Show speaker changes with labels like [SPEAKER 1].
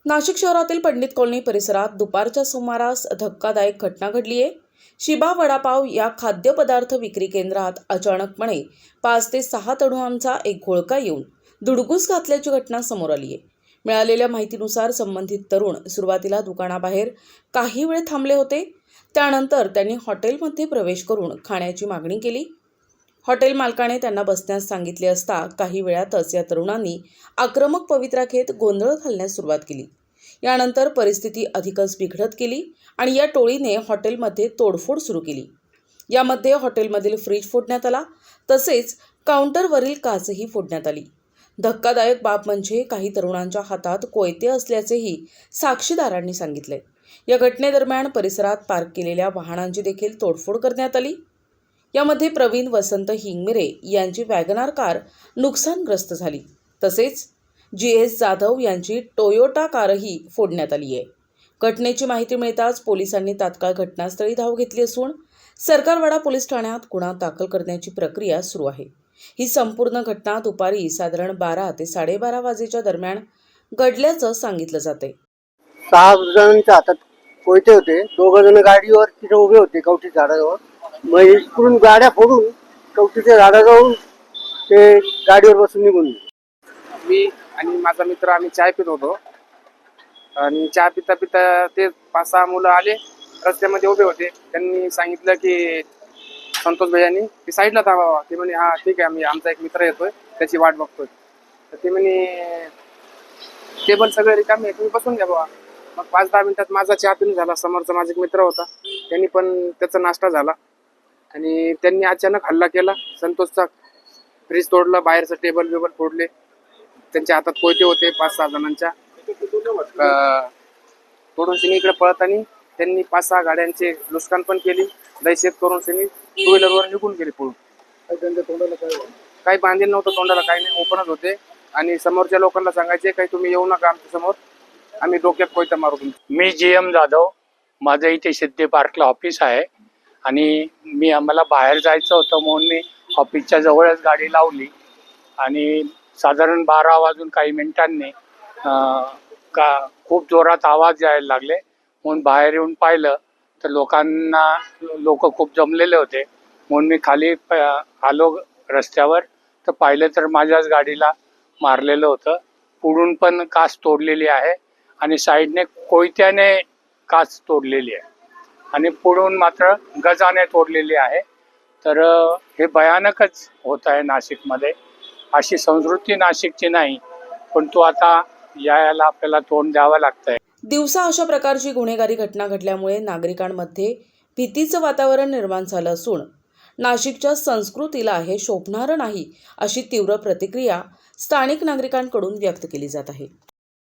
[SPEAKER 1] नाशिक शहरातील पंडित कॉलनी परिसरात दुपारच्या सुमारास धक्कादायक घटना घडली आहे। शिबा वडापाव या खाद्यपदार्थ विक्री केंद्रात अचानकपणे 5 ते 6 तरुणांचा एक घोळका येऊन धुडगूस घातल्याची घटना समोर आली आहे। मिळालेल्या माहितीनुसार संबंधित तरुण सुरुवातीला दुकानाबाहेर काही वेळ थांबले होते। त्यानंतर त्यांनी हॉटेलमध्ये प्रवेश करून खाण्याची मागणी केली। हॉटेल मालकाने त्यांना बसण्यास सांगितले असता काही वेळातच या तरुणांनी आक्रमक पवित्रा घेत गोंधळ घालण्यास सुरुवात केली। यानंतर परिस्थिती अधिकच बिघडत गेली आणि या टोळीने हॉटेलमध्ये तोडफोड सुरू केली। यामध्ये हॉटेलमधील फ्रीज फोडण्यात आला, तसेच काउंटरवरील काचही फोडण्यात आली। धक्कादायक बाब म्हणजे काही तरुणांच्या हातात कोयते असल्याचेही साक्षीदारांनी सांगितले। या घटनेदरम्यान परिसरात पार्क केलेल्या वाहनांची देखील तोडफोड करण्यात आली। यामध्ये प्रवीण वसंत हिंगमिरे यांची वॅगनार कार नुकसानग्रस्त झाली, तसेच GS जाधव यांची टोयोटा कारही फोडण्यात आली आहे। घटनेची माहिती मिळताच पोलिसांनी तात्काळ घटनास्थळी धाव घेतली असून सरकारवाडा पोलीस ठाण्यात गुन्हा दाखल करण्याची प्रक्रिया सुरू आहे। ही संपूर्ण घटना दुपारी साधारण 12 ते 12:30 वाजेच्या दरम्यान घडल्याचं सांगितलं जाते।
[SPEAKER 2] 6 जणांच्या हातात कोयते होते। 2 जण गाडीवर तिथे उभे होते कवठी झाडाजवळ। मग इकडून गाड्या फोडून कवठीच्या झाडाजवळ ते गाडीवर बसून निघून गेले।
[SPEAKER 3] मी आणि माझा मित्र आम्ही चाय पित होतो आणि चहा पिता पिता ते 5-6 मुलं आले, रस्त्यामध्ये उभे होते। त्यांनी सांगितलं की संतोष भैयांनी की साईडला थांबावा। ते म्हणे हा ठीक आहे, आम्ही आमचा एक मित्र येतोय, त्याची वाट बघतोय। तर ते म्हणे टेबल सगळे रिकामे, तुम्ही बसून घ्या बाबा। मग 5-10 मिनिटात माझा चहा पिऊन झाला। समोरचा माझा एक मित्र होता, त्यांनी पण त्याचा नाश्ता झाला आणि त्यांनी अचानक हल्ला केला। संतोषचा फ्रीज तोडला, बाहेरचं टेबल बिबल फोडले। त्यांच्या हातात कोयते होते 5-6 जणांच्या। तोडून सिनी इकडे पळताना त्यांनी 5-6 गाड्यांचे नुकसान पण केली। दहशत करून सिनी 2 व्हीलरवर निघून गेले पळून। काही बांधील नव्हतं तोंडाला, काही नाही, ओपनच होते। आणि समोरच्या लोकांना सांगायचे काही तुम्ही येऊ नका आमच्या समोर, आम्ही डोक्यात कोयता मारू।
[SPEAKER 4] मी GM जाधव, माझं इथे सिद्धी पार्कला ऑफिस आहे आणि आम्हाला बाहेर जायचं होतं म्हणून मी ऑफिसच्या जवळच गाडी लावली आणि साधारण 12 वाजून काही मिनिटांनी खूप जोरात आवाज यायला लागले। म्हणून बाहेर येऊन पाहिलं तर लोक खूप जमलेले होते। म्हणून मी खाली आलो रस्त्यावर, तर पाहिलं तर माझ्याच गाडीला मारलेलं होतं। पुढून पण काच तोडलेली आहे आणि साईडने कोयत्याने काच तोडलेली आहे आणि पुढून मात्र गजाने तोडलेली आहे। तर हे भयानकच होत आहे नाशिकमध्ये। अशी संस्कृती नाशिकची नाही, पण तो आता याला आपल्याला तोंड द्यावं लागतंय।
[SPEAKER 1] दिवसा अशा प्रकारची गुन्हेगारी घटना घडल्यामुळे नागरिकांमध्ये भीतीचं वातावरण निर्माण झालं असून नाशिकच्या संस्कृतीला हे शोभणारं नाही, अशी तीव्र प्रतिक्रिया स्थानिक नागरिकांकडून व्यक्त केली जात आहे।